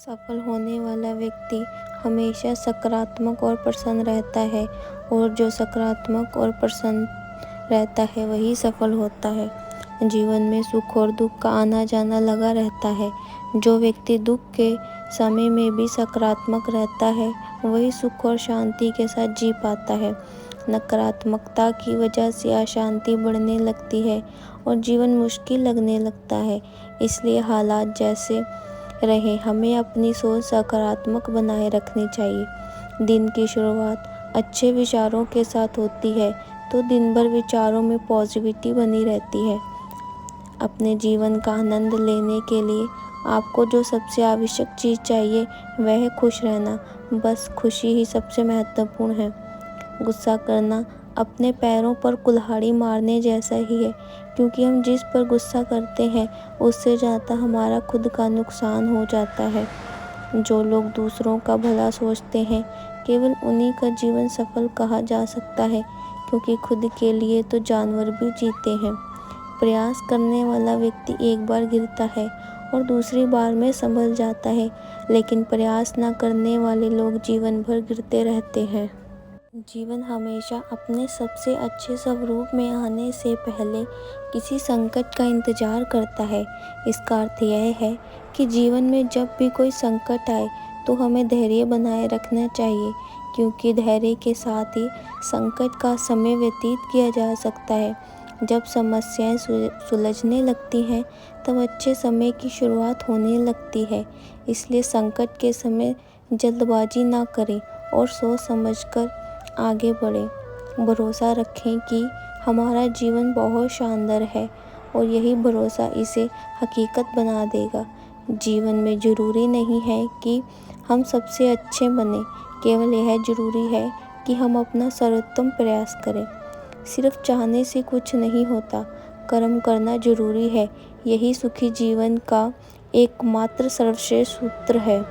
सफल होने वाला व्यक्ति हमेशा सकारात्मक और प्रसन्न रहता है और जो सकारात्मक और प्रसन्न रहता है वही सफल होता है। जीवन में सुख और दुख का आना जाना लगा रहता है। जो व्यक्ति दुख के समय में भी सकारात्मक रहता है वही सुख और शांति के साथ जी पाता है। नकारात्मकता की वजह से अशांति बढ़ने लगती है और जीवन मुश्किल लगने लगता है। इसलिए हालात जैसे रहे हमें अपनी सोच सकारात्मक बनाए रखनी चाहिए। दिन की शुरुआत अच्छे विचारों के साथ होती है तो दिन भर विचारों में पॉजिटिविटी बनी रहती है। अपने जीवन का आनंद लेने के लिए आपको जो सबसे आवश्यक चीज़ चाहिए वह है खुश रहना। बस खुशी ही सबसे महत्वपूर्ण है। गुस्सा करना अपने पैरों पर कुल्हाड़ी मारने जैसा ही है, क्योंकि हम जिस पर गुस्सा करते हैं उससे ज़्यादा हमारा खुद का नुकसान हो जाता है। जो लोग दूसरों का भला सोचते हैं केवल उन्हीं का जीवन सफल कहा जा सकता है, क्योंकि खुद के लिए तो जानवर भी जीते हैं। प्रयास करने वाला व्यक्ति एक बार गिरता है और दूसरी बार में संभल जाता है, लेकिन प्रयास न करने वाले लोग जीवन भर गिरते रहते हैं। जीवन हमेशा अपने सबसे अच्छे स्वरूप में आने से पहले किसी संकट का इंतजार करता है। इसका अर्थ यह है कि जीवन में जब भी कोई संकट आए तो हमें धैर्य बनाए रखना चाहिए, क्योंकि धैर्य के साथ ही संकट का समय व्यतीत किया जा सकता है। जब समस्याएं सुलझने लगती हैं तब अच्छे समय की शुरुआत होने लगती है। इसलिए संकट के समय जल्दबाजी ना करें और सोच समझकर आगे बढ़ें। भरोसा रखें कि हमारा जीवन बहुत शानदार है और यही भरोसा इसे हकीकत बना देगा। जीवन में ज़रूरी नहीं है कि हम सबसे अच्छे बने, केवल यह ज़रूरी है कि हम अपना सर्वोत्तम प्रयास करें। सिर्फ चाहने से कुछ नहीं होता, कर्म करना ज़रूरी है। यही सुखी जीवन का एकमात्र सर्वश्रेष्ठ सूत्र है।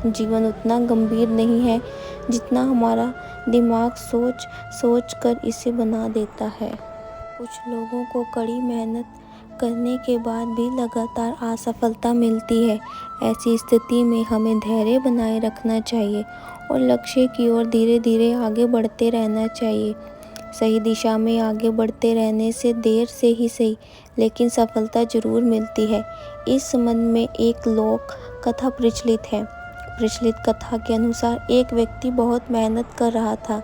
जीवन उतना गंभीर नहीं है जितना हमारा दिमाग सोच कर इसे बना देता है। कुछ लोगों को कड़ी मेहनत करने के बाद भी लगातार असफलता मिलती है। ऐसी स्थिति में हमें धैर्य बनाए रखना चाहिए और लक्ष्य की ओर धीरे धीरे आगे बढ़ते रहना चाहिए। सही दिशा में आगे बढ़ते रहने से देर से ही सही, लेकिन सफलता जरूर मिलती है। इस संबंध में एक लोक कथा प्रचलित है। प्रचलित कथा के अनुसार एक व्यक्ति बहुत मेहनत कर रहा था,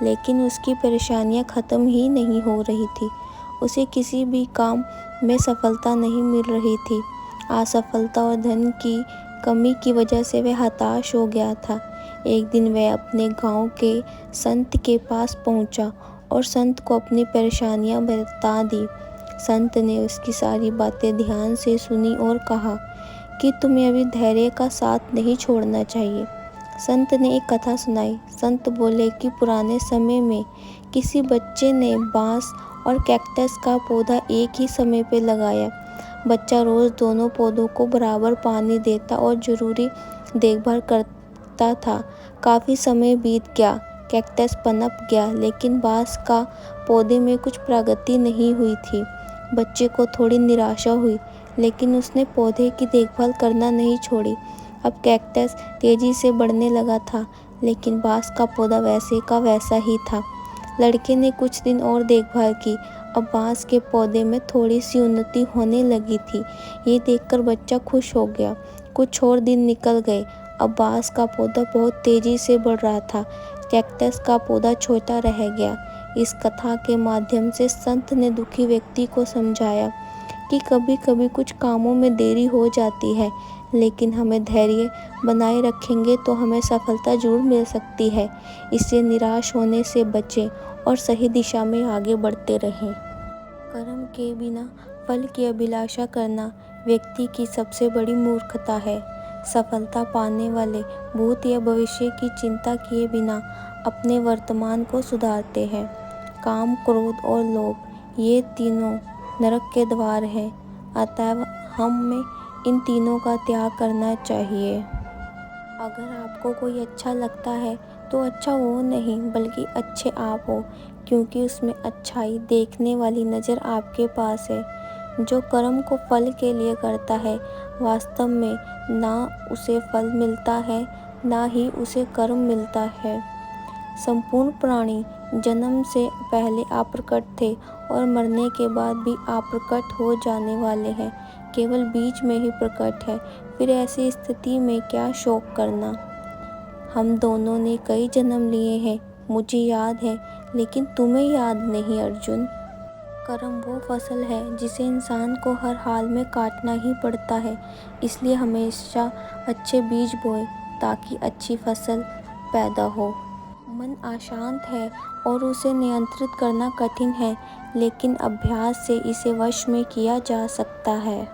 लेकिन उसकी परेशानियां खत्म ही नहीं हो रही थी। उसे किसी भी काम में सफलता नहीं मिल रही थी। असफलता और धन की कमी की वजह से वह हताश हो गया था। एक दिन वह अपने गांव के संत के पास पहुंचा और संत को अपनी परेशानियां बता दी। संत ने उसकी सारी बातें ध्यान से सुनी और कहा कि तुम्हें अभी धैर्य का साथ नहीं छोड़ना चाहिए। संत ने एक कथा सुनाई। संत बोले कि पुराने समय में किसी बच्चे ने बांस और कैक्टस का पौधा एक ही समय पे लगाया। बच्चा रोज दोनों पौधों को बराबर पानी देता और जरूरी देखभाल करता था। काफ़ी समय बीत गया, कैक्टस पनप गया, लेकिन बांस का पौधे में कुछ प्रगति नहीं हुई थी। बच्चे को थोड़ी निराशा हुई, लेकिन उसने पौधे की देखभाल करना नहीं छोड़ी। अब कैक्टस तेजी से बढ़ने लगा था, लेकिन बांस का पौधा वैसे का वैसा ही था। लड़के ने कुछ दिन और देखभाल की। अब बांस के पौधे में थोड़ी सी उन्नति होने लगी थी। ये देखकर बच्चा खुश हो गया। कुछ और दिन निकल गए। अब बांस का पौधा बहुत तेजी से बढ़ रहा था। कैक्टस का पौधा छोटा रह गया। इस कथा के माध्यम से संत ने दुखी व्यक्ति को समझाया कि कभी कभी कुछ कामों में देरी हो जाती है, लेकिन हमें धैर्य बनाए रखेंगे तो हमें सफलता जरूर मिल सकती है। इससे निराश होने से बचें और सही दिशा में आगे बढ़ते रहें। कर्म के बिना फल की अभिलाषा करना व्यक्ति की सबसे बड़ी मूर्खता है। सफलता पाने वाले भूत या भविष्य की चिंता किए बिना अपने वर्तमान को सुधारते हैं। काम, क्रोध और लोभ ये तीनों नरक के द्वार हैं, अतएव हमें इन तीनों का त्याग करना चाहिए। अगर आपको कोई अच्छा लगता है तो अच्छा वो नहीं बल्कि अच्छे आप हो, क्योंकि उसमें अच्छाई देखने वाली नज़र आपके पास है। जो कर्म को फल के लिए करता है, वास्तव में ना उसे फल मिलता है, ना ही उसे कर्म मिलता है। संपूर्ण प्राणी जन्म से पहले अप्रकट थे और मरने के बाद भी अप्रकट हो जाने वाले हैं। केवल बीच में ही प्रकट है। फिर ऐसी स्थिति में क्या शोक करना। हम दोनों ने कई जन्म लिए हैं, मुझे याद है, लेकिन तुम्हें याद नहीं अर्जुन। कर्म वो फसल है जिसे इंसान को हर हाल में काटना ही पड़ता है। इसलिए हमेशा अच्छे बीज बोएं ताकि अच्छी फसल पैदा हो। मन अशांत है और उसे नियंत्रित करना कठिन है, लेकिन अभ्यास से इसे वश में किया जा सकता है।